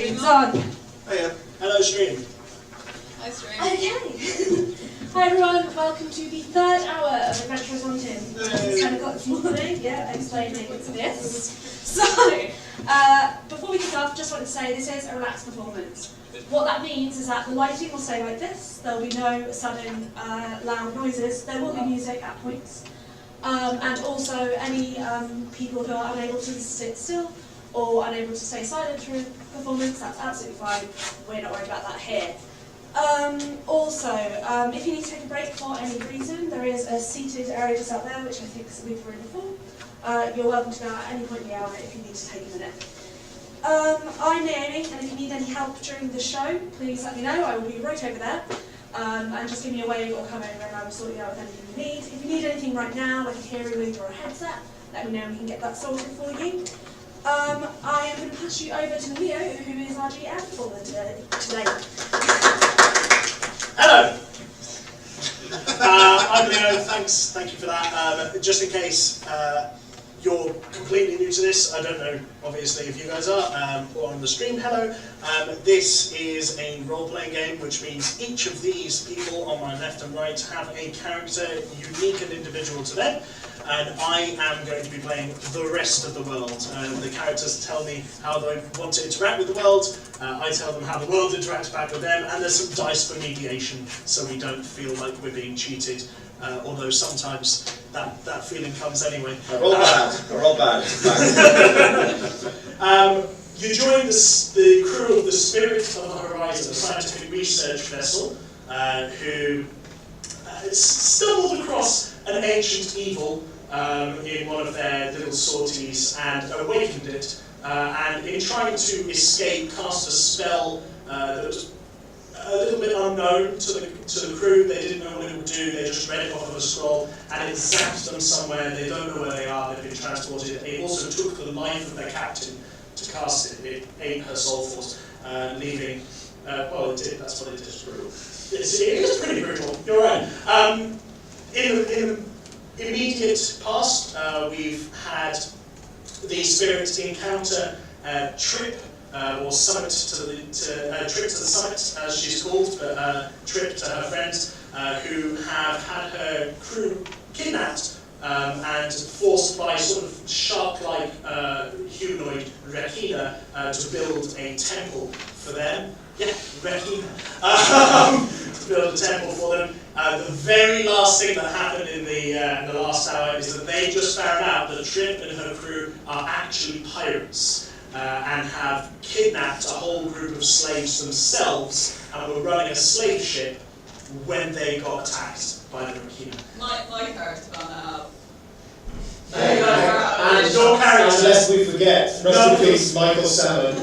Stream's on. Hiya. Hello, Stream. Hi, Stream. Okay. Hi everyone, welcome to the third hour of Adventurers on Tin. It's 10 o'clock this morning, yeah, explaining it's this. So, before we kick off, just wanted to say this is a relaxed performance. What that means is that the lighting will stay like this, there will be no sudden loud noises, there will be music at points. And also any people who are unable to sit still or unable to stay silent through performance, that's absolutely fine. We're not worried about that here. If you need to take a break for any reason, there is a seated area just out there, which I think we've already before. You're welcome to go at any point in the hour if you need to take a minute. I'm Naomi, and if you need any help during the show, please let me know. I will be right over there. And just give me a wave or come over and I will sort you out with anything you need. If you need anything right now, like a hearing aid or a headset, let me know and we can get that sorted for you. I am going to pass you over to Leo, who is our GM for today. Hello. I'm Leo. Thank you for that. Just in case you're completely new to this, I don't know, obviously, if you guys are, or on the stream, hello. This is a role-playing game, which means each of these people on my left and right have a character unique and individual to them, and I am going to be playing the rest of the world. The characters tell me how they want to interact with the world, I tell them how the world interacts back with them, and there's some dice for mediation, so we don't feel like we're being cheated. Although sometimes that feeling comes anyway. They're all bad. You join the crew of the Spirit of the Horizon, a scientific research vessel, who stumbled across an ancient evil in one of their little sorties and awakened it. And in trying to escape, cast a spell that was a little bit unknown to the crew. They didn't know what it would do, they just read it off of a scroll, and it zapped them somewhere. They don't know where they are, they've been transported. It also took the life of their captain to cast it. It ate her soul force, leaving, well it did, that's what it did, it's brutal. It is pretty brutal, you're right. In the immediate past, we've had the spirits encounter Trip, or Summit Trip to the Summit, as she's called, but Trip to her friends, who have had her crew kidnapped and forced by sort of shark-like humanoid Rekina to build a temple for them. Yeah, Rekina. To build a temple for them. The very last thing that happened in the last hour is that they just found out that Trip and her crew are actually pirates. And have kidnapped a whole group of slaves themselves and were running a slave ship when they got attacked by the Rekina. My character found that out. And your character... Unless we forget, rest in peace, Michael Salmon.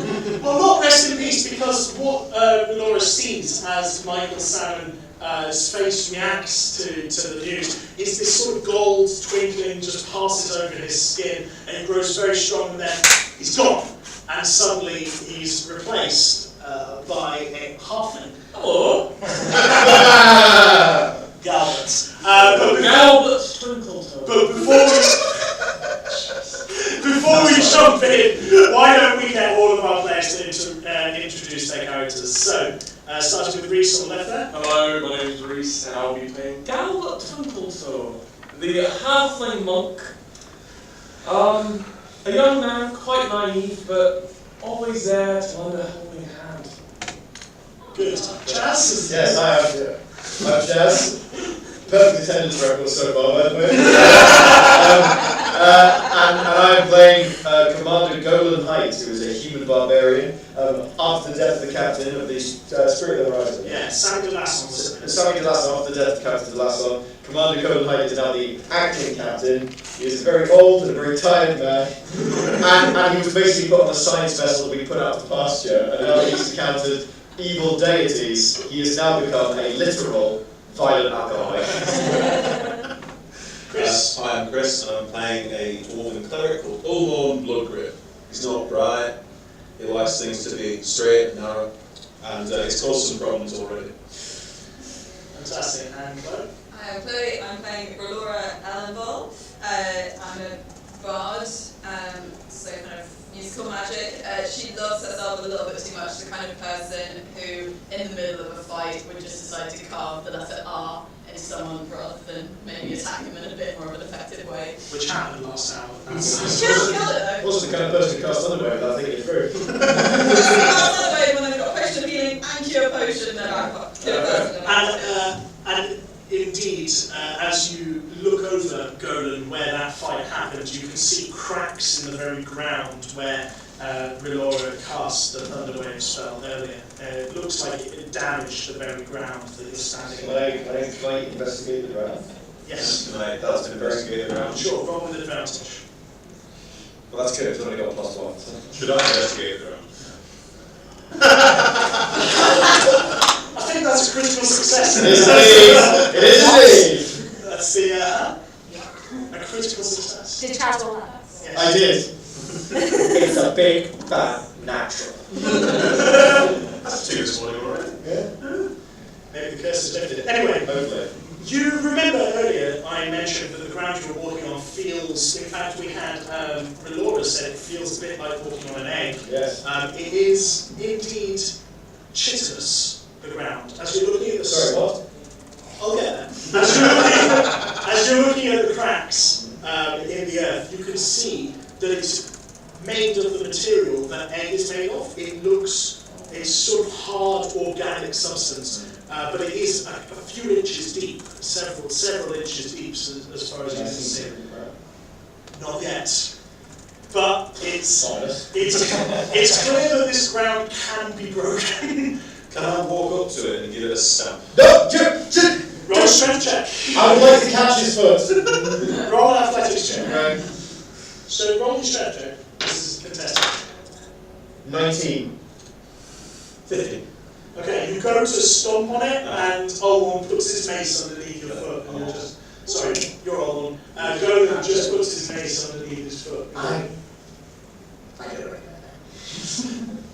Well, not rest in peace, because what Laura sees as Michael Salmon's face reacts to the news is this sort of gold twinkling just passes over his skin and it grows very strong, and then he's gone. And suddenly he's replaced by a halfling. Hello. Galbert. Galbert's twinkle toe. But before we jump in, why don't we get all of our players to introduce their characters? So, starting with Reese on the left there. Hello, my name is Reese, and I'll be playing Galbert Twinkletoe, the halfling monk. A young man, quite naive, but always there to lend a helping hand. Good. Jazz? Yes, I am. Yeah. I'm Jazz. Perfect attendance record so far, by the way. And I'm playing Commander Golan Height, who is a human barbarian, after the death of the captain of the Spirit of the Horizon. Yeah, Sammy Delasson. Sammy Delasson, after the death of Captain Delasson. Commander Golan Height is now the acting captain. He is a very old and a very tired man. and he was basically put on a science vessel to be put out to pasture. And now that he's encountered evil deities, he has now become a literal violent alcoholic. Chris. Hi, I'm Chris, and I'm playing a dwarven cleric called Ulmorn Bloodgrip. He's not bright, he likes things to be straight and narrow, and it's caused some problems already. Fantastic. And Chloe? I'm playing Grolora Allenball. I'm a bard, so kind of use musical magic. She loves herself a little bit too much. The kind of person who, in the middle of a fight, would just decide to carve the letter R into someone rather than maybe attack them in a bit more of an effective way. Which happened last hour. She doesn't kill it though. Also the kind of person who casts underwear without thinking it through. Another way when they've got potion of healing and cure potion, then I've got cure person. And indeed, as you look over Golan where that fight happened, you can see cracks in the very ground where Relora cast the Thunderwave spell earlier. It looks like it damaged the very ground that you're standing on. Can I investigate the ground? Yes. Can I that's to investigate the ground? Sure, roll with advantage. Well, that's good, it's only got a +1. Should I investigate the ground? I think that's a critical success. It is indeed! That's the a critical success. Did Chaz roll that? Yes. I did. It's a big, fat, natural. That's 2 this morning already. Yeah? Maybe the curse is lifted. Anyway, Hopefully. you remember earlier I mentioned that the ground you were walking on feels, in fact we had Relora said it feels a bit like walking on an egg. Yes. It is indeed chitinous, the ground. As you're looking at the Sorry, what? I'll get there. As you're looking at the cracks in the earth, you can see that it's made of the material that egg is made of. It's sort of hard organic substance, but it is a few inches deep, several inches deep as far as you can see. Not yet. But it's clear that this ground can be broken. Can I walk up to it and give it a stamp? No! Roll a strength check. I would like to catch his foot. Roll an athletics check. Right. So roll your strength check. This is contested. 19. 50. Okay, you go to stomp on it, and Olwan puts his mace underneath your foot, and you're just... Sorry, you're Olwan. Golan just puts his mace underneath his foot. I get it right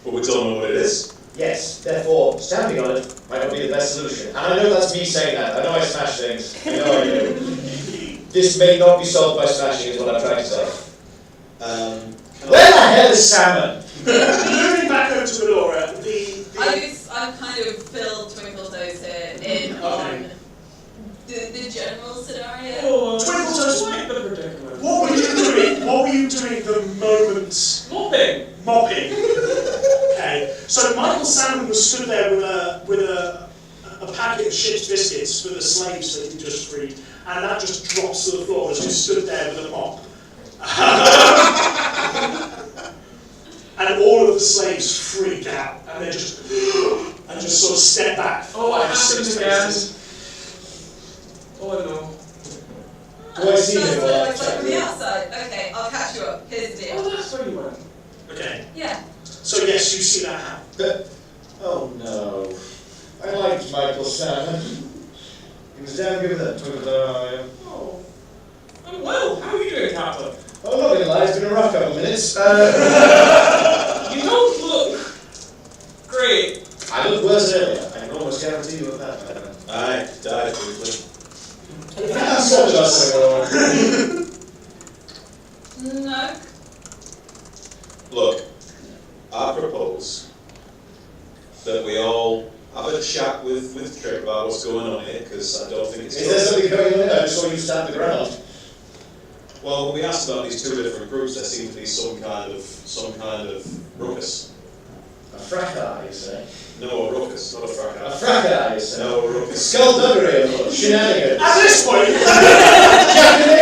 But we don't know what it is. Yes, therefore, standing on it might not be the best solution. And I know that's me saying that. I know I smash things. I know I do. This may not be solved by smashing, is what I'm trying to say. Where the hell is Salmon? Moving back over to Melora, I've kind of filled Twinkle Toes here in on the general scenario. Oh, Twinkle Toes, quite the predicament. what were you doing? What were you doing the moment Mopping. Okay, so Michael Salmon was stood there with a packet of ship's biscuits for the slaves that he just freed, and that just drops to the floor as you stood there with a mop. And all of the slaves freak out, and they just sort of step back. Oh, it Six happens again. paces. Oh, I know. Do I see That's him what it while looks like from the I'm outside. Okay, I'll catch you up. Here's the Oh, deal. that's where you went. Okay, Yeah. so yes, you see that happen. Oh no. I liked Michael Salmon. He was damn good with that Twinkle eye. Oh. I'm well. How are you doing, Captain? Oh, I'm not gonna lie, it's been a rough couple of minutes. You don't look great. I looked worse earlier. I can almost guarantee you of that. I died briefly. So did I. No. Look, I propose that we all have a chat with Trip about what's going on here, because I don't think it's Is there something going on there? I just saw you stamp the ground. Well, when we asked about these 2 different groups, there seemed to be some kind of ruckus. A fracas, you say? No, a ruckus, not a A fracas. fracas, you say? No, a ruckus. Skullduggery, of course. Shenanigans. At this point, Jack and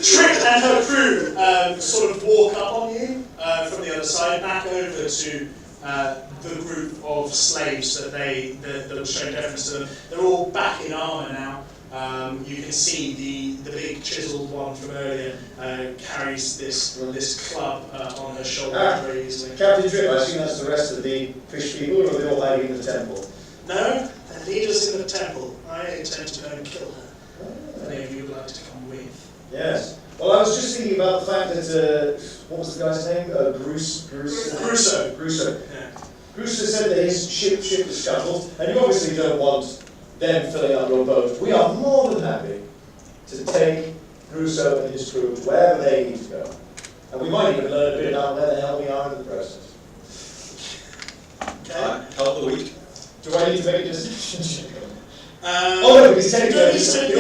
Trick and her crew sort of walk up on you from the other side, back over to the group of slaves that was showing deference to them. They're all back in armour now. You can see the big chiseled one from earlier carries this club on her shoulder very easily. Captain Drip, I assume that's the rest of the fish people, or are they all hiding in the temple? No, the leader's in the temple. I intend to go and kill her. If any of you would like to come with. Yes. Well, I was just thinking about the fact that, what was the guy's name? Crusoe. Crusoe. Yeah. Crusoe said that his ship was scuttled, and you obviously don't want them filling up your boat. We are more than happy to take Russo and his crew to wherever they need to go. And we might even learn a bit about where the hell we are in the process. Okay. Help the week. Do I need to make a decision? Oh no, because technically, you're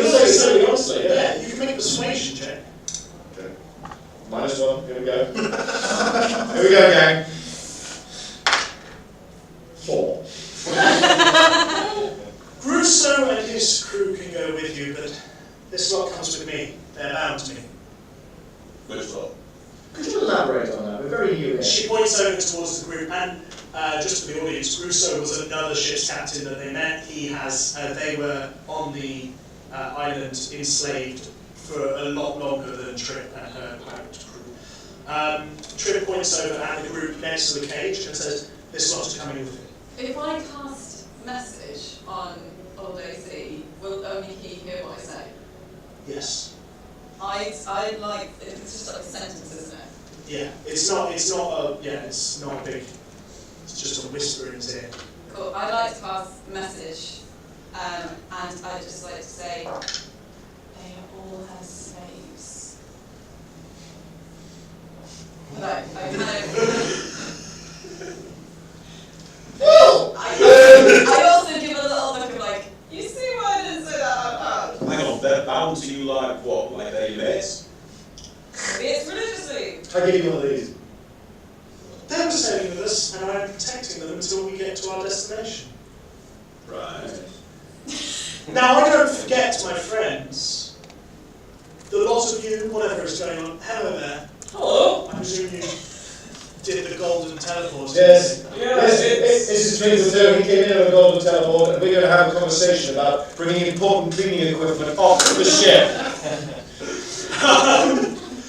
gonna say something honestly, Yeah, you can make a persuasion check. Okay. -1, here we go. Here we go, gang. 4. Russo and his crew can go with you, but this lot comes with me. They're bound to me. Which lot? Could you elaborate on that? We're very new here. She points over towards the group, and just for the audience, Russo was another ship's captain that they met. He has, they were on the island enslaved for a lot longer than Trip and her pirate crew. Trip points over at the group next to the cage and says, "This lot is coming with me." If I cast message on Old AC, will only he hear what I say? Yes. I'd like, it's just like a sentence, isn't it? Yeah. It's not big. It's just a whisper in his ear. Cool. I'd like to pass a message, and I'd just like to say, they all have slaves. Like, I kind of... I also give a little look of like, you see why I didn't say that out loud? Hang on, they're bound to you like what? Like they're your mates? Maybe it's religiously. I give you one of these. They were sailing with us, and I'm protecting them until we get to our destination. Right. Now, I don't forget, my friends, the lot of you, whatever is going on, hello there. Hello. I presume you did the golden teleport. Yes. Yeah, This is Twinkle He came in on a golden teleport, and we're going to have a conversation about bringing important cleaning equipment off the ship.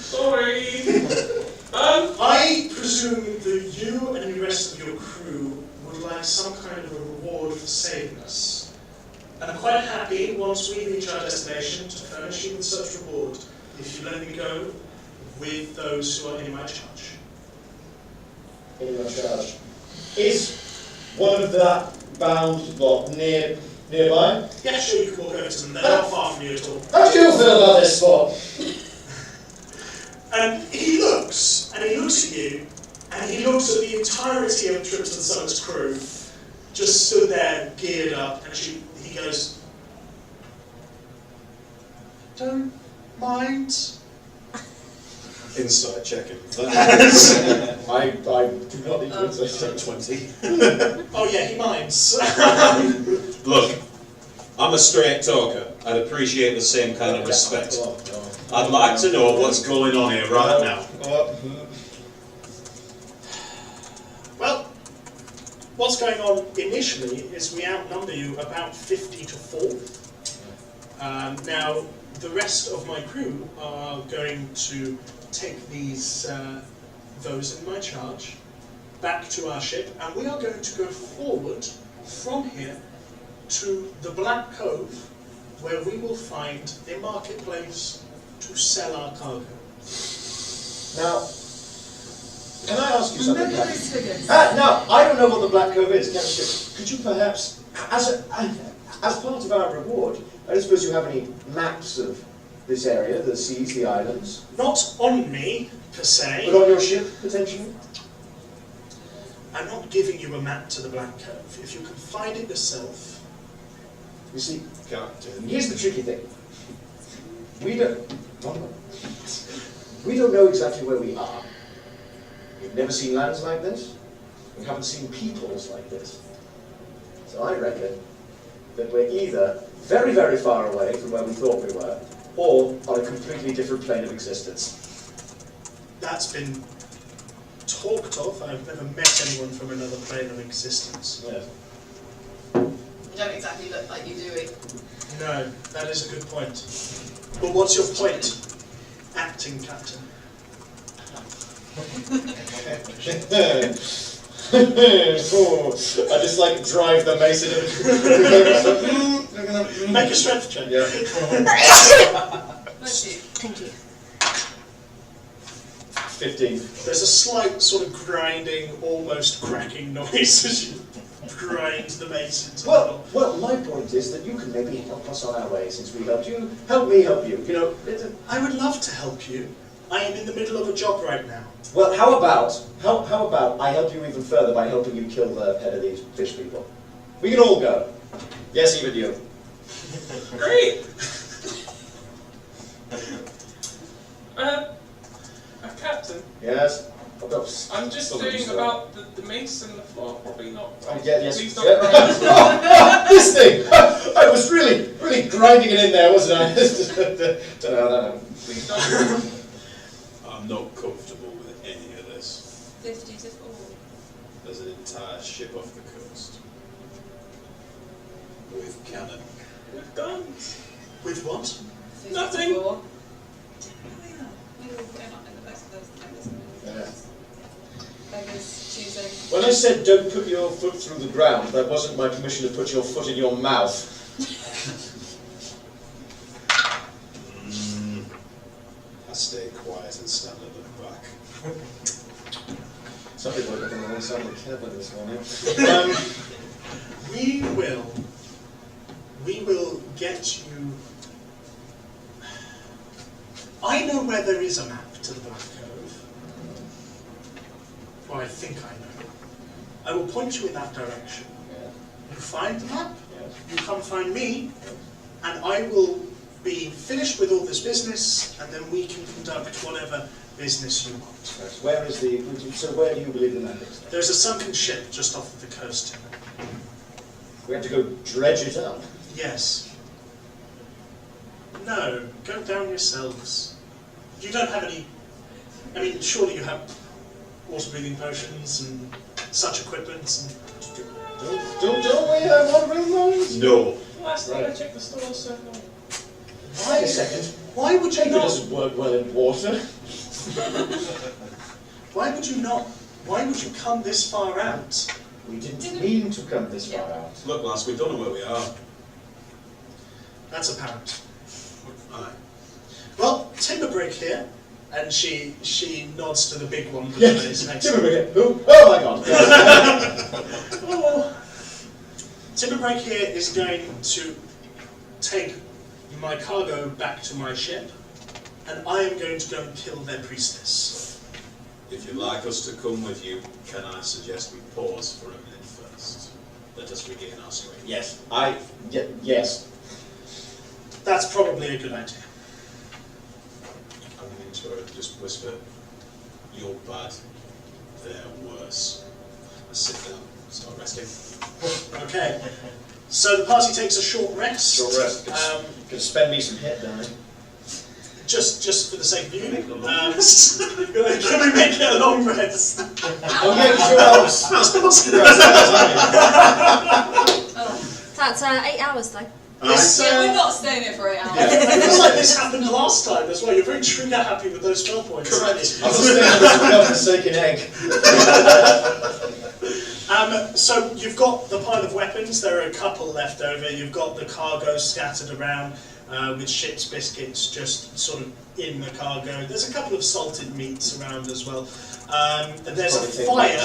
Sorry. I presume that you and the rest of your crew would like some kind of a reward for saving us. And I'm quite happy, once we reach our destination, to furnish you with such reward if you let me go with those who are in my charge. In your charge. Is one of that bound lot nearby? Yeah, sure, you can walk over to them. They're not far from you at all. How do you feel about this spot? And he looks at you, and he looks at the entirety of Trips and Sons' crew, just stood there, geared up, and he goes, "Don't mind." Insight checking. I do not need to insist. 20. Oh yeah, he minds. Look, I'm a straight talker. I'd appreciate the same kind of respect. I'd like to know what's going on here right now. Well, what's going on initially is we outnumber you about 50 to 4. Now, the rest of my crew are going to take those in my charge back to our ship, and we are going to go forward from here to the Black Cove, where we will find a marketplace to sell our cargo. Now, can I ask you something? Remember those figures. Now, I don't know what the Black Cove is, Captain. Could you perhaps, as part of our reward, I don't suppose you have any maps of this area, the seas, the islands? Not on me, per se. But on your ship, potentially? I'm not giving you a map to the Black Cove. If you can find it yourself. You see, Captain. here's the tricky thing. We don't know exactly where we are. We've never seen lands like this. We haven't seen peoples like this. So I reckon that we're either very, very far away from where we thought we were, or on a completely different plane of existence. That's been talked of. I've never met anyone from another plane of existence. Yes. You don't exactly look like you do it. No, that is a good point. But what's your point, acting captain? I just like drive the mace in. Make a strength check. Yeah. Thank you. 15. There's a slight sort of grinding, almost cracking noise as you grind the mace into Well, my point is that you can maybe help us on our way since we helped you. Help me help you. You know, I would love to help you. I am in the middle of a job right now. well, how about I help you even further by helping you kill the head of these fish people? We can all go. Yes, even you. Great! Captain, Yes. I'm just doing about the mace and the floor, probably not. Yes. Please don't Yeah. grind. This thing! I was really grinding it in there, wasn't I? Don't know how that happened. Please don't grind. I'm not comfortable with any of this. 50 to 4. There's an entire ship off the coast. With cannon. With guns. With what? 50 Nothing. To 4. Oh yeah. Maybe we'll put it up in the best of those times. Yeah. Beggars choosing. When I said don't put your foot through the ground, that wasn't my permission to put your foot in your mouth. I stay quiet and stand at the back. Some people are looking on sound clever this morning. We will get you. I know where there is a map to the Black Cove. Or I think I know. I will point you in that direction. Yeah. You find the map, Yes. you come find me, and I will be finished with all this business, and then we can conduct whatever business you want. Right. Where is the? So where do you believe the map is? There's a sunken ship just off of the coast. We have to go dredge it up. Yes. No, go down yourselves. You don't have any. I mean, surely you have water-breathing potions and such equipment. And Don't we have water-breathing potions? No. Last time I checked the store, so no. Wait a second. why would you Paper not? doesn't work well in water. Why would you not? Why would you come this far out? We didn't mean to come this far out. Look, lass, we don't know where we are. That's apparent. Aye. Well, Timberbrick here, and she nods to the big one. Yes. Timberbrick. Who? Oh my God. Oh. Timberbrick here is going to take my cargo back to my ship, and I am going to go and kill their priestess. If you'd like us to come with you, can I suggest we pause for a minute first? Let us regain our strength. Yes. Yes. That's probably a good idea. I'm going to her and just whisper, you're bad, they're worse. I sit down, start resting. Okay. So the party takes a short rest. Short rest. Can spend me some hit die. Just for the sake of you. Can we make it a long rest? Oh yeah, it's your house. That's 8 hours though. This, Yeah, we're not staying here for 8 hours. it feels like this happened last time as well. You're very trigger happy with those spell points. I was thinking of the forsaken egg. So you've got the pile of weapons. There are a couple left over. You've got the cargo scattered around with ship's biscuits just sort of in the cargo. There's a couple of salted meats around as well. And there's a fire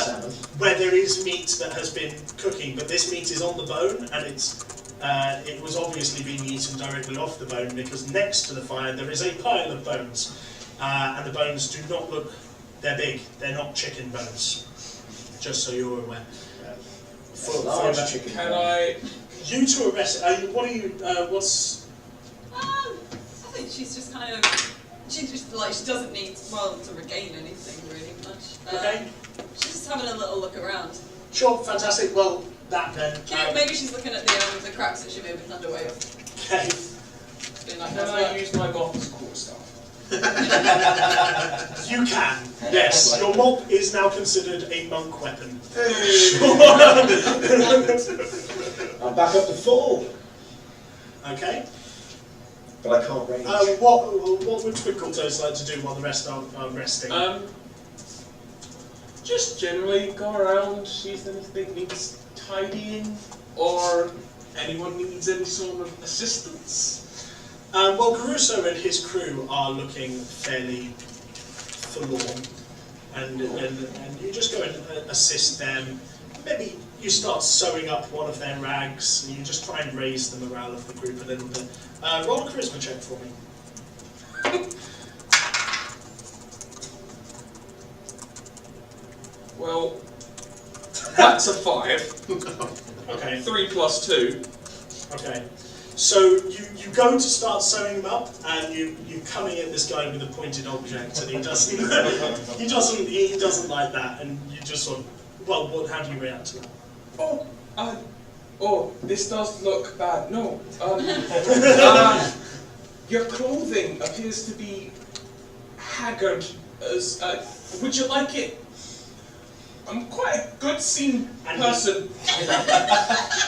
where there is meat that has been cooking, but this meat is on the bone, and it was obviously being eaten directly off the bone, because next to the fire there is a pile of bones, and the bones do not look, they're big, they're not chicken bones, just so you're aware. Can I? You two are resting. What are you, what's... I think she's just kind of, she doesn't need, to regain anything really much. Okay. She's just having a little look around. Sure, fantastic. Well, that then. Maybe she's looking at the cracks that she made with Thunderwave. Okay. Being like, Can I use my Gotham's cool stuff? You can, yes. Your mop is now considered a monk weapon. I'm back up to full, Okay. but I can't range. What would Twinkle Toes like to do while the rest are resting? Just generally go around, see if anything needs tidying, or anyone needs any sort of assistance. Well, Caruso and his crew are looking fairly forlorn, and you just go and assist them. maybe you start sewing up one of their rags, and you just try and raise the morale of the group a little bit. Roll a charisma check for me. Well, that's a 5. Okay. 3 plus 2. Okay. So you go to start sewing them up, and you're coming at this guy with a pointed object, and he doesn't he doesn't like that, and you just sort of, well, how do you react to that? This does look bad. No. Your clothing appears to be haggard. Would you like it? I'm quite a good scene person.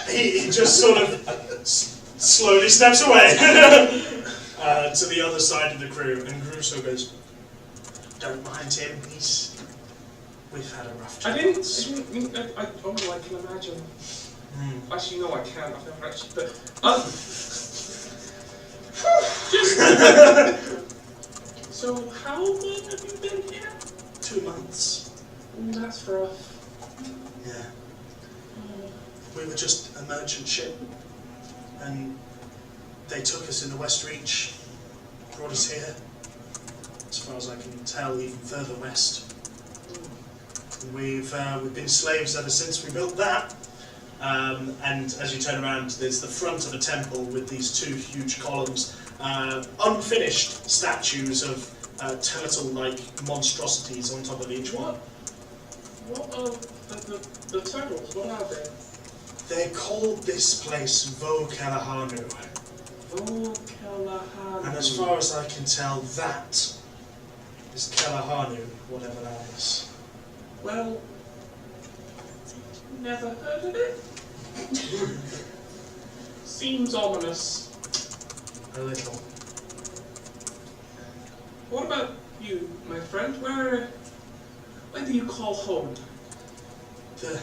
He just sort of slowly steps away to the other side of the crew, and Gruso goes, "Don't mind him. We've had a rough time." I can imagine. Actually, no, I can't. I've never actually. But so, how long have you been here? 2 months. That's rough. Yeah. We were just a merchant ship, and they took us in the West Reach, brought us here, as far as I can tell, even further west. And we've been slaves ever since we built that. And as you turn around, there's the front of a temple with these 2 huge columns, unfinished statues of turtle-like monstrosities on top of each one. What are the turtles? What are they? They called this place Vo-Kelahanu. Vo-Kelahanu. And as far as I can tell, that is Kelahanu, whatever that is. Well, never heard of it. Seems ominous. A little. What about you, my friend? Where do you call home? The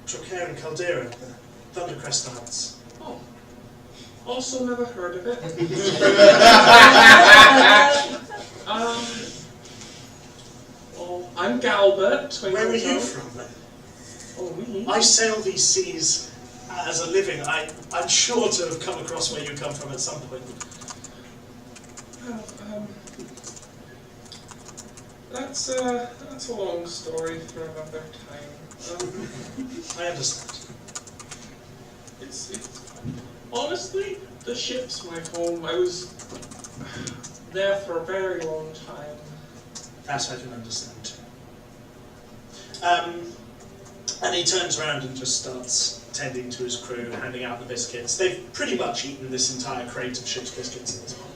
Trocaire and Caldera, the Thundercrest Isles. Oh, also never heard of it. Well, I'm Galbert. Where are you from then? Oh, me? I sail these seas as a living. I'm sure to have come across where you come from at some point. That's a long story for another time. I understand. It's honestly, the ship's my home. I was there for a very long time. That I can understand too. And he turns around and just starts tending to his crew, handing out the biscuits. They've pretty much eaten this entire crate of ship's biscuits at this point.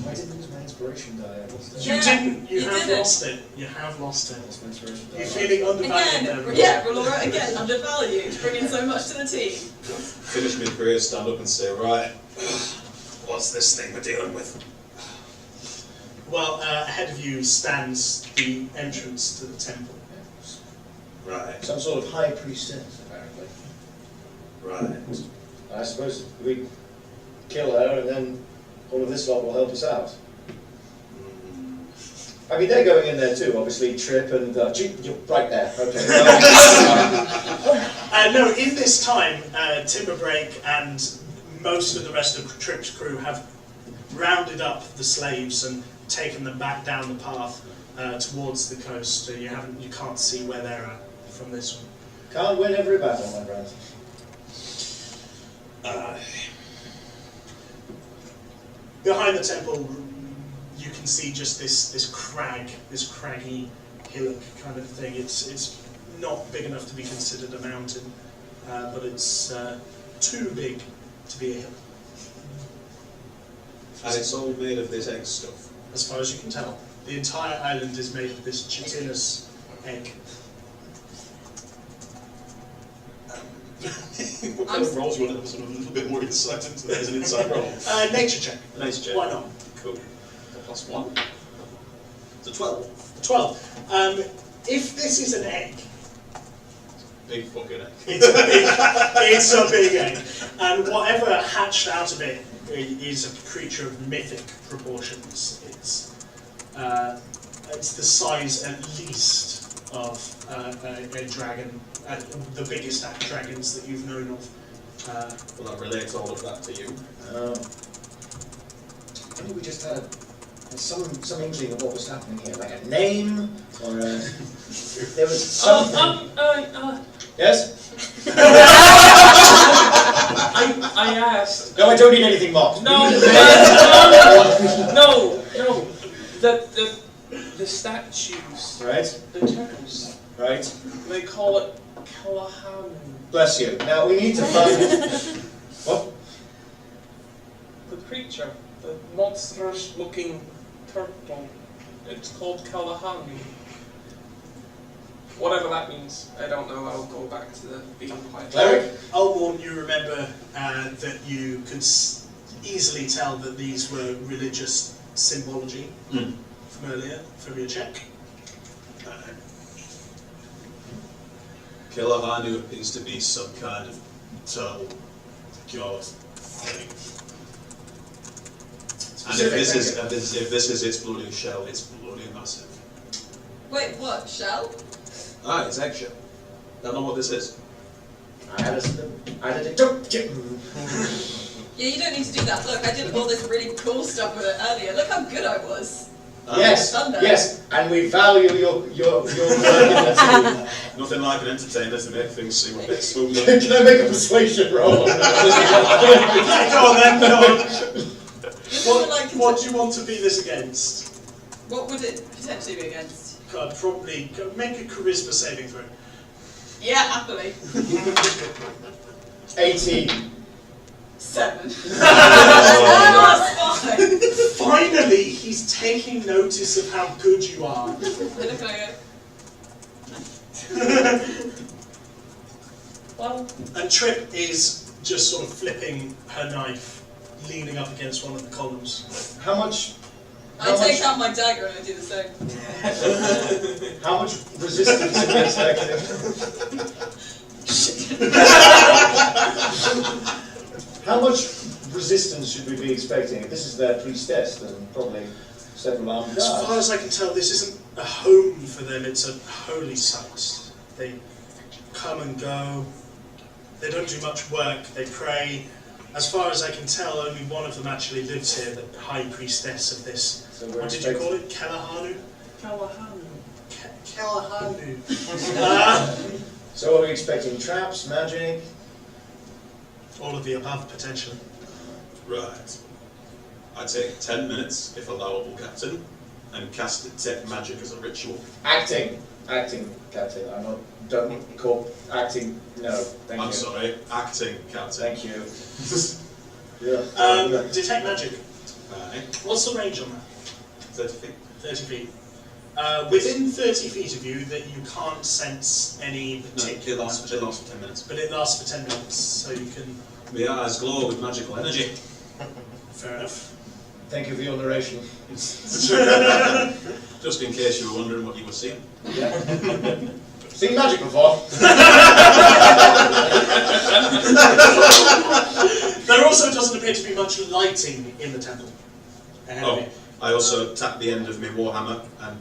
I didn't lose my inspiration die. You didn't. You have didn't. lost it. You have lost it. Lost my inspiration die. You're feeling undervalued there. Yeah, Laura, again, undervalued, bringing so much to the team. Finish mid-career, stand up and say, right, what's this thing we're dealing with? Well, ahead of you stands the entrance to the temple. Right, Some sort of high priestess, apparently. right. I suppose we kill her and then all of this lot will help us out. I mean, they're going in there too, obviously. Trip and... you're right there, okay. No, in this time, Timberbreak and most of the rest of Trip's crew have rounded up the slaves and taken them back down the path towards the coast. So you can't see where they're at from this one. Can't win every battle, my friend. Behind the temple, you can see just this craggy hillock kind of thing. It's not big enough to be considered a mountain, but it's too big to be a hill. And it's all made of this egg stuff. As far as you can tell, the entire island is made of this chitinous egg. What kind of rolls you want to have sort of a little bit more insight into that as an inside roll? Nature check. Nature check. Why not? Cool. +1. It's a 12. 12. If this is an egg, Big fucking egg. it's a big egg, and whatever hatched out of it is a creature of mythic proportions. It's the size, at least, of a dragon, the biggest dragons that you've known of. Will I relate all of that to you? Maybe we just had some inkling of what was happening here, like a name, or there was something. Yes? I asked. No, I don't need anything mocked. No. The statues. Right? The turtles. Right? They call it Callahan. Bless you. Now we need to find... What? The creature. The monstrous looking turtle. It's called Callahan. Whatever that means. I don't know. I'll go back to the being quiet. Cleric? Alborn, you remember that you could easily tell that these were religious symbology from earlier, from your check. Killahanu appears to be some kind of turtle god thing. And if this is its bloody shell, it's bloody massive. Wait, what? Shell? Ah, it's eggshell. Don't know what this is. Yeah, Yeah, you don't need to do that. Look, I did all this really cool stuff with it earlier. Look how good I was. yes, Thunder. yes, and we value your work in that. Nothing like an entertainer to make things seem a bit smoother. Can I make a persuasion roll? Go on then, go on. What do you want to be this against? What would it potentially be against? Probably make a charisma saving throw. Yeah, happily. 18. 7. Oh. That's fine. Finally, he's taking notice of how good you are. I look like it. Well. And Trip is just sort of flipping her knife, leaning up against one of the columns. How much? I take out my dagger and I do the same. How much resistance are we expecting? How much resistance should we be expecting? If this is their priestess, then probably several armed As guards. far as I can tell, this isn't a home for them, it's a holy site. They come and go, they don't do much work, they pray. As far as I can tell, only one of them actually lives here, the high priestess of this. So What did you call it? Kellahanu? Callahan. Kellahanu. So are we expecting traps, magic? All of the above, potentially. Right. I take 10 minutes, if allowable, Captain, and cast Detect Magic as a ritual. Acting, Captain. I'm not. Don't call acting. No, thank you. I'm sorry, acting, Captain. Thank you. Yeah. Detect magic. Aye. What's the range on that? 30 feet. 30 feet. Within 30 feet of you, that you can't sense any No, particular it lasts for 10 minutes. but it lasts for 10 minutes, so you can... My eyes glow with magical energy. Fair enough. Thank you for your narration. Just in case you were wondering what you were seeing. Yeah. Seen magic before? There also doesn't appear to be much lighting in the temple. Oh, I also tap the end of my warhammer and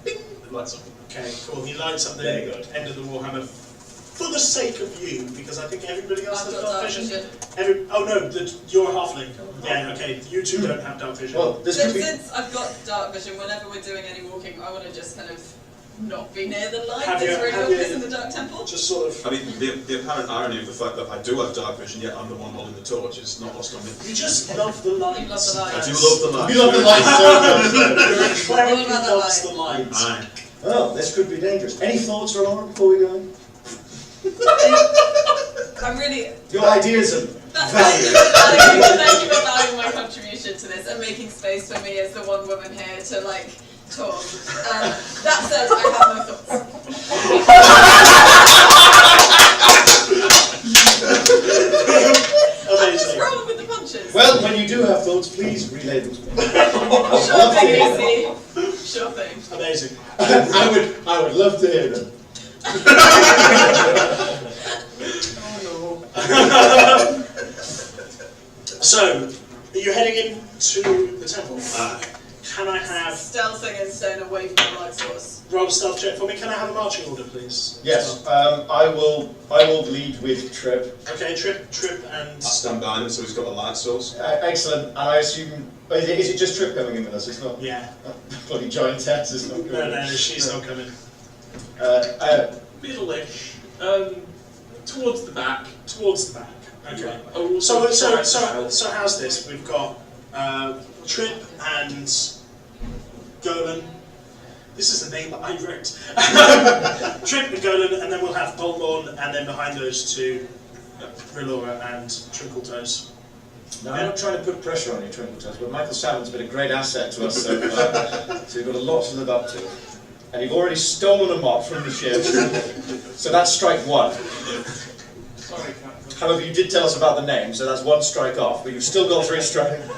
bing, it lights up. Okay, cool. He lights up the Very good. end of the warhammer for the sake of you, because I think everybody else I've has got dark dark vision. vision. Oh no, you're a halfling. Yeah, okay. You two don't have dark vision. Well, this could be. Since I've got dark vision, whenever we're doing any walking, I want to just kind of not be near the light Have that's you- really have obvious you- in the dark temple. Just sort of. I mean, the apparent irony of the fact that I do have dark vision, yet I'm the one holding the torch, is not lost on me. You just love the light. You love the light. I do love the light. You love the light so much. You're a cleric All who about that loves the light. light. Aye. Oh, this could be dangerous. Any thoughts, Rolanda, before we go in? I'm really... Your ideas are Thank valued. you for valuing my contribution to this and making space for me as the one woman here to, like, talk. That said, I have no thoughts. What's Amazing. wrong with the punches? Well, when you do have thoughts, please relay them to me. Sure thing, Lucy. Sure thing. Amazing. I would love to hear them. So, are you heading into the temple? Aye. can I have Stealthing and staying away from the light source. roll a stealth check for me? Can I have a marching order, please? Yes, I will lead with Trip. Okay, Trip, and I stand behind him so he's got a light source. Excellent, and I assume, is it just Trip coming in with us? It's not yeah. bloody giantess is not coming in. No, she's not coming. Middle-ish. Towards the back. Towards the back. Okay. Oh, So how's this? We've got Trip and Golan. This is the name that I wrote. Trip and Golan, and then we'll have Bolborn, and then behind those two, Relora and Trinkletoes. Now, I'm not trying to put pressure on you, Trinkletoes, but Michael Salmon's been a great asset to us so far. So you've got a lot to live up to. And you've already stolen a mop from the ship. So that's strike one. Sorry, Captain. However, you did tell us about the name, so that's one strike off, but you've still got three strikes in your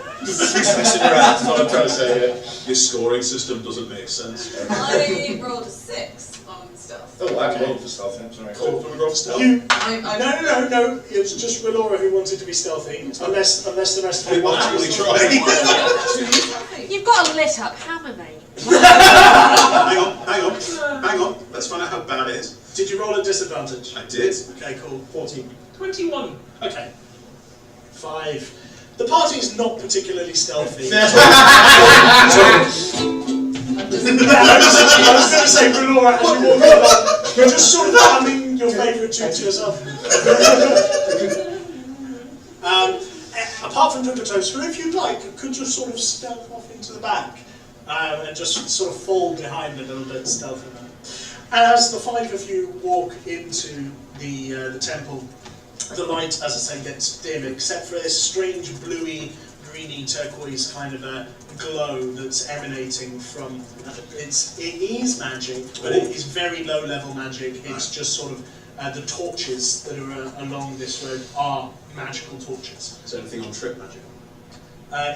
hands, is what I'm trying to say here. Your scoring system doesn't make sense. I rolled a 6 on stealth. Oh, I rolled for stealth, I'm sorry. Cool, can we roll for stealth? No. I It's just Relora who wanted to be stealthy, unless the rest of We you will actually try. You've got a lit up hammer, mate. Hang on. Let's find out how bad it is. Did you roll at disadvantage? I did. Okay, cool. 14. 21. Okay. 5. The party is not particularly stealthy. I was going to say, Relora, as you walk along, you're just sort of humming your favourite tune to yourself. Apart from Trinkletoes, who, if you'd like, could just sort of stealth off into the back and just sort of fall behind a little bit stealthily. As the 5 of you walk into the temple, the light, as I say, gets dim, except for this strange bluey, greeny, turquoise kind of a glow that's emanating from it is magic, but it is very low-level magic. It's just sort of the torches that are along this road are magical torches. Is there anything on Trip magic?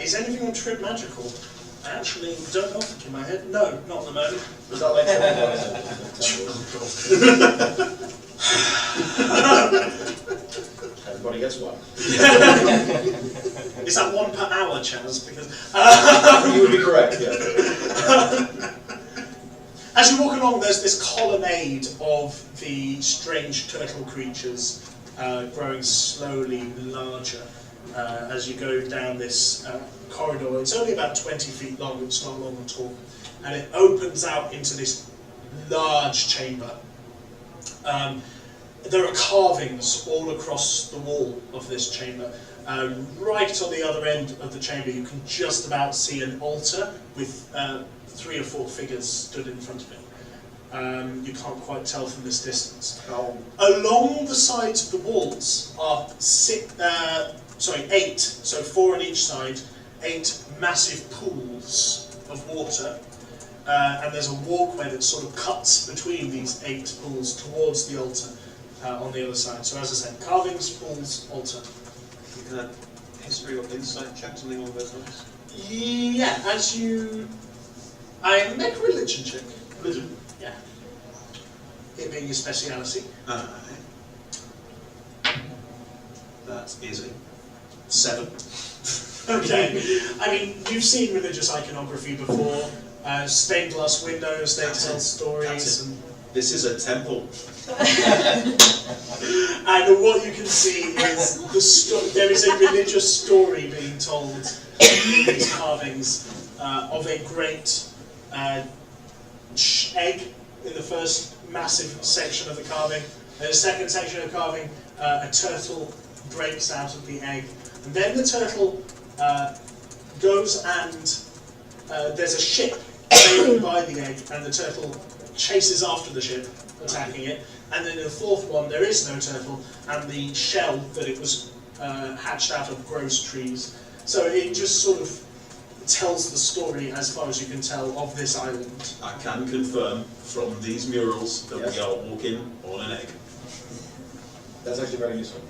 Is anything on Trip magical? I actually don't know off the top of my head. No, not at the moment. Was that like everybody gets one. Is that 1 per hour, Chaz? Because You would be correct, yeah. as you walk along, there's this colonnade of the strange turtle creatures growing slowly larger as you go down this corridor. It's only about 20 feet long, it's not long at all, and it opens out into this large chamber. There are carvings all across the wall of this chamber. Right on the other end of the chamber, you can just about see an altar with 3 or 4 figures stood in front of it. You can't quite tell from this distance. Along the sides of the walls are 8, so 4 on each side, 8 massive pools of water. And there's a walkway that sort of cuts between these 8 pools towards the altar on the other side. So as I said, carvings, pools, altar. Can I history or insight check, something along those lines? Yeah, I make a religion check. Religion? Yeah. It being your speciality. That's easy. 7. Okay. I mean, you've seen religious iconography before. Stained glass windows, they tell stories. And this is a temple. and what you can see is there is a religious story being told in these carvings of a great egg in the first massive section of the carving. In the second section of the carving, a turtle breaks out of the egg. And then the turtle goes and there's a ship sailing by the egg, and the turtle chases after the ship, attacking it. And then in the 4th one, there is no turtle, and the shell that it was hatched out of grows trees. So it just sort of tells the story, as far as you can tell, of this island. I can confirm from these murals that we are walking on an egg. That's actually very useful.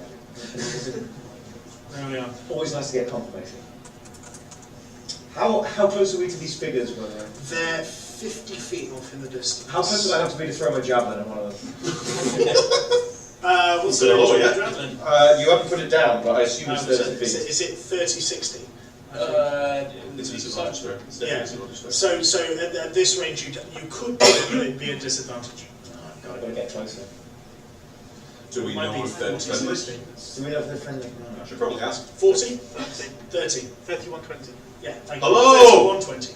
There we are. Always nice to get confirmation. How close are we to these figures, by the way? They're 50 feet off in the distance. How close do I have to be to throw my javelin at one of them? What's So, the range of yeah. your javelin? You haven't put it down, but I assume it's 30 feet. Is it 30, 60? It's a disadvantage throw. It's definitely a disadvantage throw. So at this range, you could probably be at disadvantage. God, I've got to get closer. Do we Might know be if they're 40 friendly? to Do we know if they're friendly? I should probably ask. 40? 30. 30. 3120. Yeah, thank you. Hello? 120.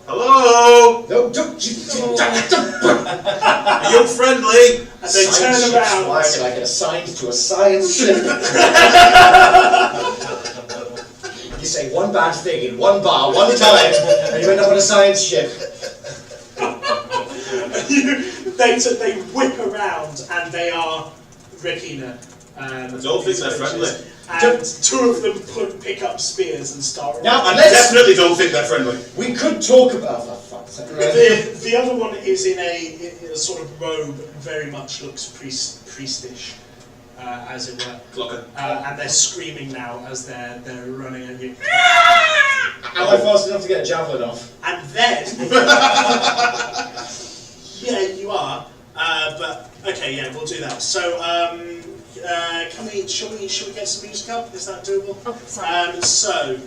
Hello? No, don't Are you friendly? And they turn around. Why can I get assigned to a science ship? You say one bad thing in one bar, one time, and you end up on a science ship. They whip around and they are Rekina. I don't think they're friendly. And two of them pick up spears and start. Now, I let's. definitely don't think they're friendly. We could talk about. Oh, fuck. The other one is in a sort of robe, very much looks priestish, as it were. Clocker. And they're screaming now as they're running at you. Am I fast enough to get a javelin off? And then, yeah, you are. But okay, yeah, we'll do that. So, shall we get some music up? Is that doable? Oh, sorry. So,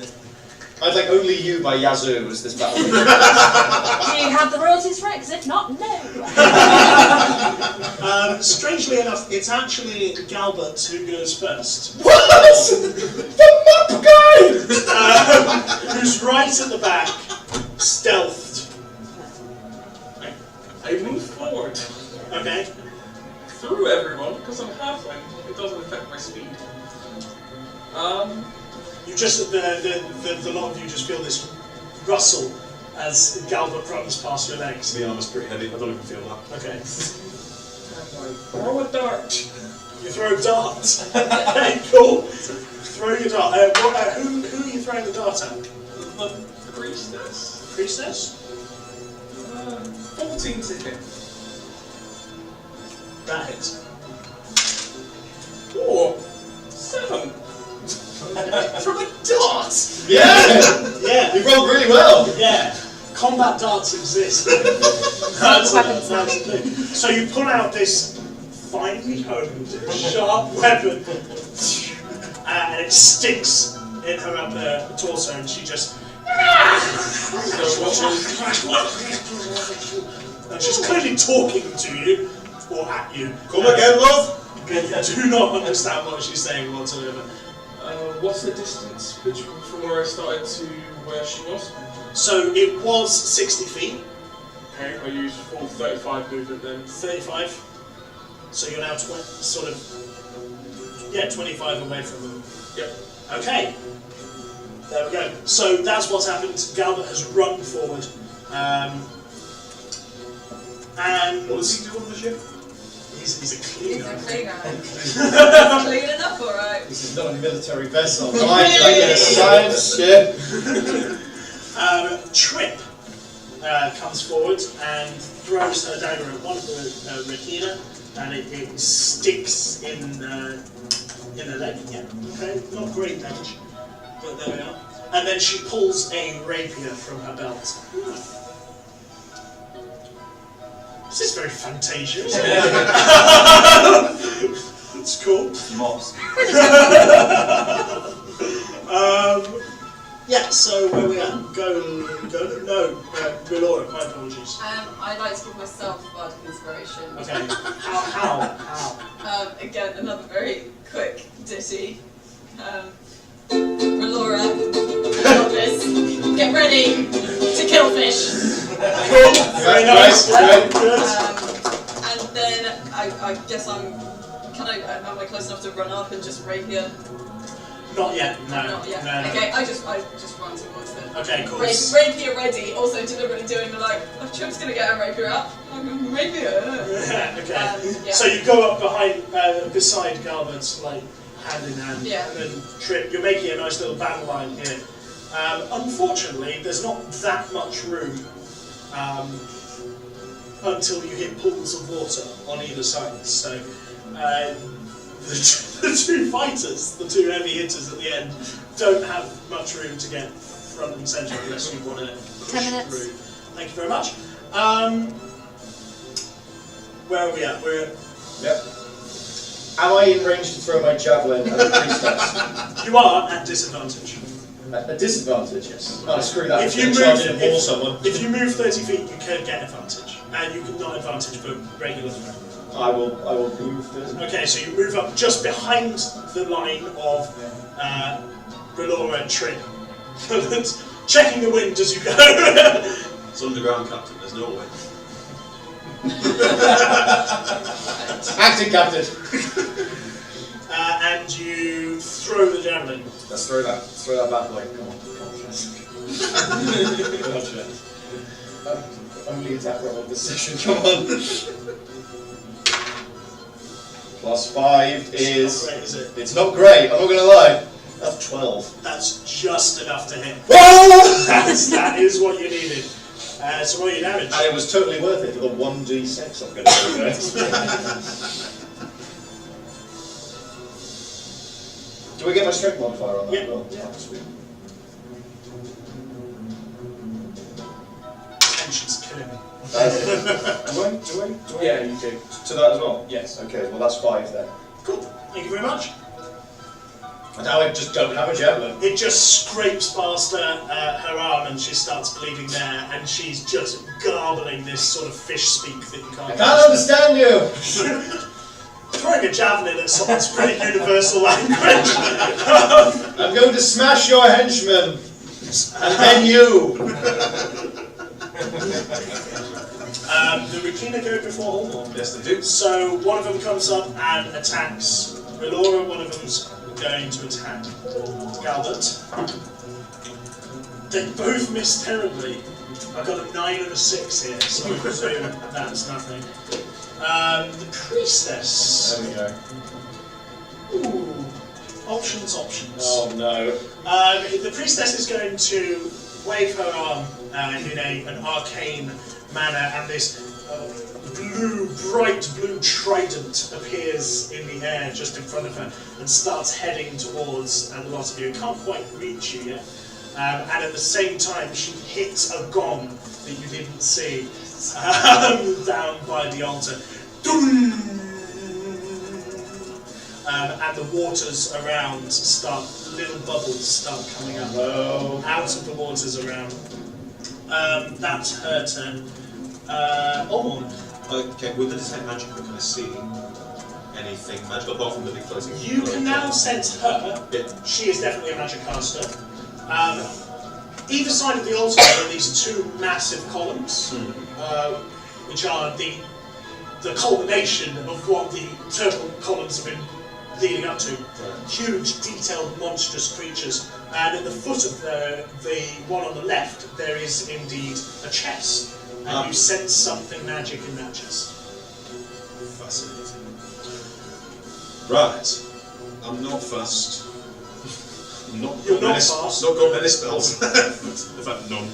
I'd like Only You by Yazoo as this battle. Do you have the royalties for it? Because if not, no. strangely enough, it's actually Galbert who goes first. What? The mop guy! Who's right at the back, stealthed. I move forward Okay. through everyone because I'm halfling. It doesn't affect my speed. You just the lot of you just feel this rustle as Galbert runs past your legs. The armor's pretty heavy. I don't even feel that. Okay. Throw a dart. You throw a dart. Okay, cool. Throw your dart. Who are you throwing the dart at? The priestess. Priestess? 14 to hit. That hits. Or 7. From a dart! Yeah! Yeah. You rolled really well! Yeah. Combat darts exist. That's the thing. So you pull out this finely honed, sharp weapon, and it sticks in her upper torso, and she just. And she's clearly talking to you, or at you. Come again, love? I do not understand what she's saying whatsoever. What's the distance from where I started to where she was? So it was 60 feet, Okay, I use full 35 movement then. 35. So you're now 25 away from them. Yep. Okay. There we go. So that's what's happened. Galbert has run forward. And What does he do on the ship? he's a cleaner. He's a cleaner. Clean enough, alright. This is not a military vessel. Why did I get a science ship? Trip comes forward and throws her dagger at one of the Rekina, and it sticks in her leg. Yeah, okay, not great damage, but there we are. And then she pulls a rapier from her belt. This is very Fantasia. It's cool. Mops. Yeah, so where we at? No, Relora, my apologies. I'd like to give myself bardic inspiration. Okay, how? Again, another very quick ditty. Relora, got this. Get ready to kill fish. Cool, very nice, good. And then I guess am I close enough to run up and just rapier? Not yet, no. Not yet. No. Okay, I just run towards them. Okay, cool. Rapier ready, also deliberately doing the oh, Trip's gonna get a rapier up. I'm rapier. Okay. Yeah. So you go up beside Galbert, hand in hand, Yeah. and then Trip. You're making a nice little battle line here. Unfortunately, there's not that much room until you hit pools of water on either side. So the two fighters, the two heavy hitters at the end, don't have much room to get front and centre unless you want to push 10 minutes. through. Thank you very much. Where are we at? Yep. Am I in range to throw my javelin at the priestess? You are at disadvantage. A disadvantage, yes. Oh, screw that. If you charge move- in and maul someone. If you move 30 feet, you can get advantage. And you can not advantage, but regular throw. I will move this. Okay, so you move up just behind the line of Relora and Trin. Checking the wind as you go. It's underground, Captain. There's no way. Acting captain. And you throw the javelin. Let's throw that bad boy. Come on, only attack roll of this session. Come on. +5 is. Not great, is it? It's not great. I'm not gonna lie. That's 12. That's just enough to hit. Whoa! That is what you needed. So roll your damage. And it was totally worth it for the 1d6 I'm going to do there. Do we get my strength modifier on that? Yeah. as well? Yeah. Sweet. Tension's killing me. Do I? Yeah, you do. To that as well? Yes. Okay, well that's 5 then. Cool. Thank you very much. And now I just don't have a javelin. It just scrapes past her arm and she starts bleeding there, and she's just garbling this sort of fish speak that you can't I can't understand you! Throwing a javelin at someone's pretty universal language. I'm going to smash your henchmen! And then you! The Rikina go before Holmorn. Yes, they do. So one of them comes up and attacks Relora, one of them's going to attack Galbert. They both miss terribly. I've got a 9 and a 6 here, so I presume that's nothing. The Priestess. There we go. Ooh. Options. Oh no. The Priestess is going to wave her arm in an arcane manner, and this bright blue trident appears in the air just in front of her and starts heading towards the lot of you. It can't quite reach you yet. And at the same time, she hits a gong that you didn't see down by the altar. And the waters around little bubbles start coming up out of the waters around. That's her turn. Olmorn. Okay, with the detect magic, can I see anything magical apart from the big floating? You can now sense her. Yeah. She is definitely a magic caster. Either side of the altar there are these two massive columns, which are the culmination of what the turtle columns have been leading up to. Right. Huge, detailed, monstrous creatures. And at the foot of the one on the left, there is indeed a chest. And you sense something magic in that chest. Fascinating. Right. I'm not fast. You're not fast. Not got many spells. In fact, none.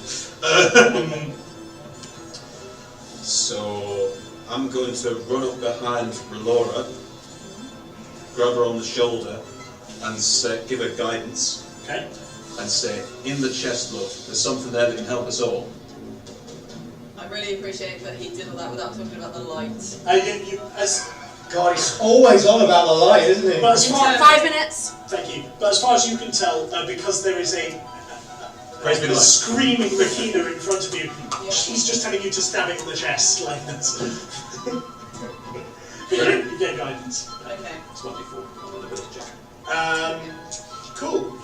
So I'm going to run up behind Relora, grab her on the shoulder, and give her guidance. Okay. And say, in the chest, love, there's something there that can help us all. I really appreciate that he did all that without talking about the light. God, he's always on about the light, isn't he? But as far, 5 minutes. thank you. But as far as you can tell, because there is a Praise be the light. screaming Rikina in front of you, Yeah. she's just telling you to stab it in the chest like that. You get guidance. Okay. It's 1d4 on the ability check. Cool.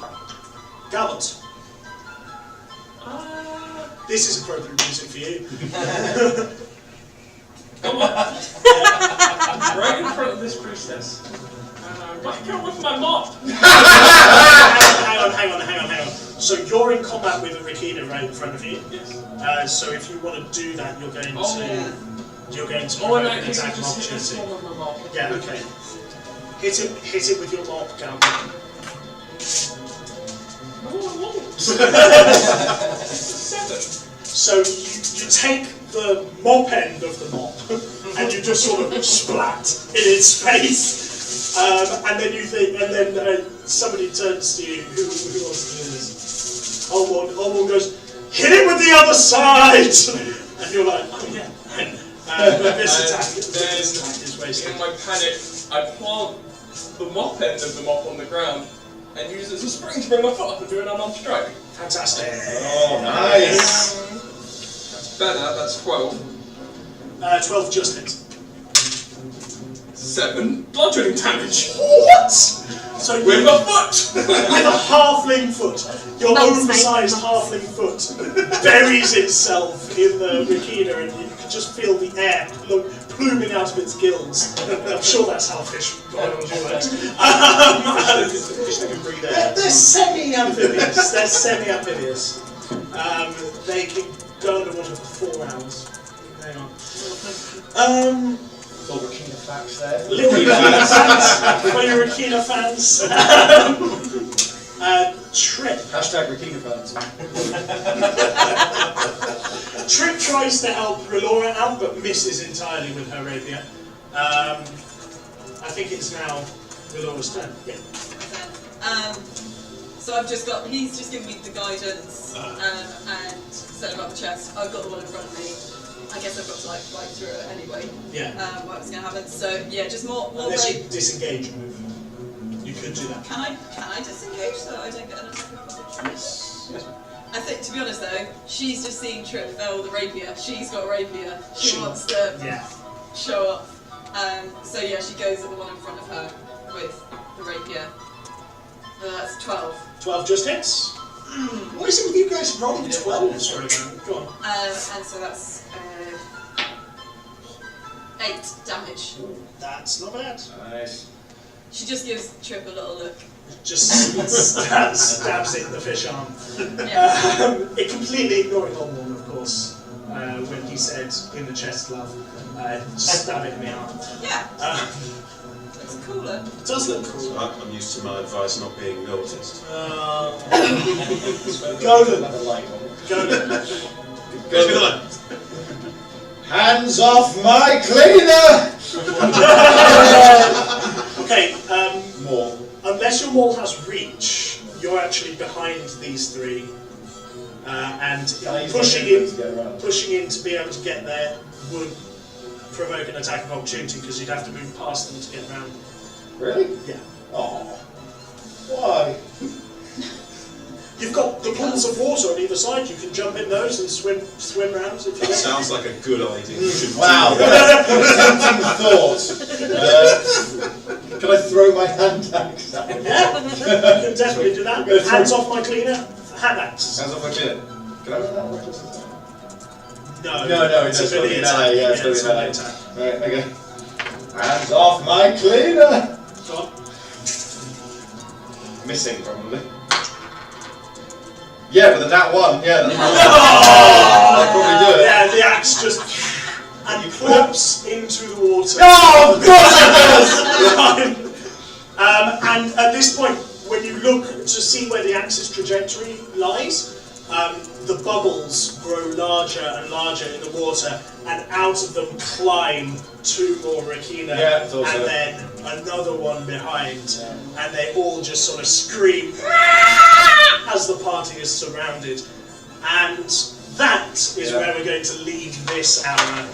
Gallant. This is appropriate music for you. Right in front of this priestess. Whack her with my mop. Hang on. So you're in combat with a Rikina right in front of you. Yes. So if you want to do that, you're going to Oh, provoke in that an case, I attack of just hit a opportunity. small with my mop. Yeah, okay. Hit it with your mop, Gallant. No, I won't. 7. So you take the mop end of the mop and you just sort of splat in its face. And then somebody turns to you. Who wants to do this? Olmorn goes, hit it with the other side! And you're like, oh yeah. But this attack is wasted. In my panic, I plant the mop end of the mop on the ground and use it as a spring to bring my foot up and do an unarmed strike. Fantastic. Oh, nice. That's better, that's 12. 12 just hits. 7 bludgeoning damage. What? So With a foot! with a halfling foot, your Nonsense. oversized halfling foot buries itself in the Rikina, and you can just feel the air pluming out of its gills. I'm sure that's how fish biology works. Fish that can breathe air. They're semi-amphibious. They can go underwater for 4 rounds. Hang on. Little Rakina facts there. Little Rakina fans. For your Rakina fans. Trip. Hashtag Rakina fans. Trip tries to help Relora out, but misses entirely with her rapier. I think it's now Relora's turn. Yeah. So I've just got, he's just given me the guidance and said about the chest. I've got the one in front of me. I guess I've got to like fight through it anyway. Yeah. What's going to happen? So yeah, just more Unless break. you disengage move. You could do that. Can I disengage so I don't get an attack of opportunity? Yes. I think, to be honest though, she's just seen Trip fail the rapier. She's got a rapier. She wants to show off. So yeah, she goes at the one in front of her with the rapier. That's 12. 12 just hits. What is it with you guys rolling 12s right now? Go on. And so that's 8 damage. That's not bad. Nice. She just gives Trip a little look. Just stabs it in the fish arm. Yeah. It completely ignoring Holborn, of course, when he said in the chest love, stab it in the arm. Yeah. Looks cooler. It does look cool. I'm used to my advice not being noticed. Golden. Another light one. Golden. Goes me the line. Hands off my cleaner! Okay, More. unless your wall has reach, you're actually behind these three. And Can I use pushing my movement to get around? pushing in to be able to get there would provoke an attack of opportunity because you'd have to move past them to get around. Really? Yeah. Oh. Why? You've got the pools of water on either side. You can jump in those and swim round if you That want. sounds like a good idea. You should Wow, do what a tempting thought. Can I throw my hand axe at him? Yeah, you can definitely do that. Hands off my cleaner. Hand axe. Hands off my cleaner. Can I run that reckless attack? No, No, it's a just melee an attack. ally, yeah, it's it's an a ally. attack. Right, okay. Hands off my cleaner! Go on. Missing, probably. Yeah, with a nat 1, yeah. I'll probably do it. Yeah, the axe just and plops into the water. Oh, of course it does! And at this point, when you look to see where the axe's trajectory lies, the bubbles grow larger and larger in the water, and out of them climb 2 more Rakina, Yeah, it's also- and then another one behind, and they all just sort of scream as the party is surrounded. And that is where we're going to leave this hour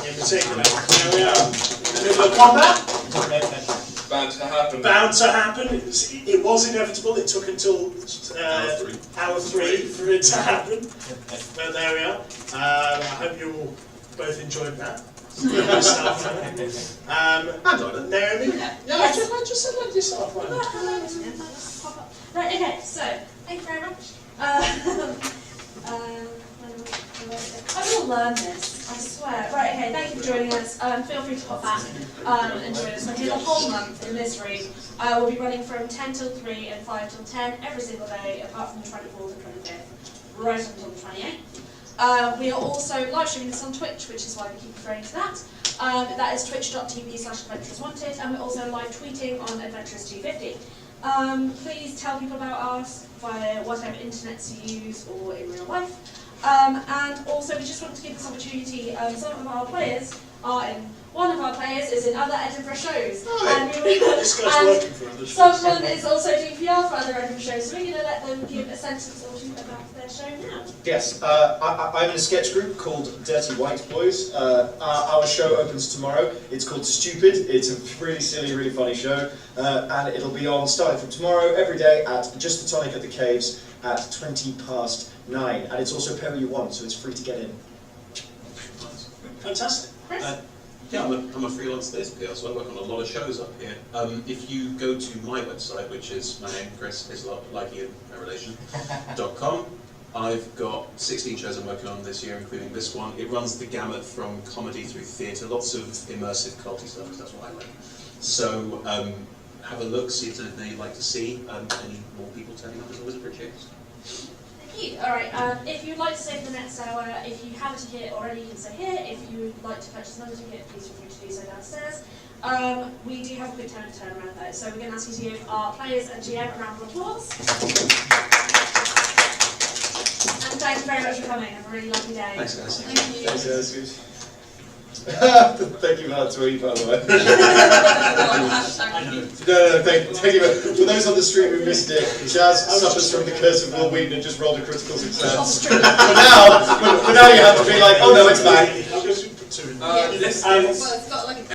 in particular. There we are, in the middle of combat. Bound to happen. Bound to happen. It was inevitable. It took until hour 3 for it to happen. But there we are. I hope you all both enjoyed that. Naomi? Yeah, I just said let yourself run. Right, okay, so, thank you very much. I will learn this, I swear. Right, okay, thank you for joining us. Feel free to pop back and join us. We're here the whole month in this room. We'll be running from 10 till 3 and 5 till 10 every single day, apart from the 24th and 25th, right until the 28th. We are also live streaming this on Twitch, which is why we keep referring to that. That is twitch.tv/adventurerswanted, and we're also live tweeting on Adventurers250. Please tell people about us via whatever internets you use or in real life. And also we just want to give this opportunity, some of our players are in. One of our players is in other Edinburgh shows. Right. And we This guy's and working for us. someone is also doing PR for other Edinburgh shows, so we're going to let them give a sentence or two about their show now. Yes, I'm in a sketch group called Dirty White Boys. Our show opens tomorrow. It's called Stupid. It's a really silly, really funny show. And it'll be on starting from tomorrow, every day at Just the Tonic at the Caves at 9:20. And it's also pay what you want, so it's free to get in. Fantastic. Yeah, I'm a freelance theatre PR, so I work on a lot of shows up here. If you go to my website, which is my name, Chris Hislop, like you, no relation.com, I've got 16 shows I'm working on this year, including this one. It runs the gamut from comedy through theatre, lots of immersive culty stuff, because that's what I like. So have a look, see if there's anything you'd like to see. Any more people turning up is always appreciated. Thank you. Alright, if you'd like to stay for the next hour, if you have a ticket already, you can stay here. If you would like to purchase another ticket, please feel free to do so downstairs. We do have a quick turnaround though, so we're going to ask you to give our players and GM a round of applause. And thank you very much for coming. Have a really lovely day. Thanks, guys. Thank you. Thanks, that's good. Thank you for that tweet, by the way. No, thank you. For those on the street who missed it, Jazz suffers from the curse of Will Wheaton and just rolled a critical success. But now you have to be like, oh no, it's back. I'll go through two. This Well, it's got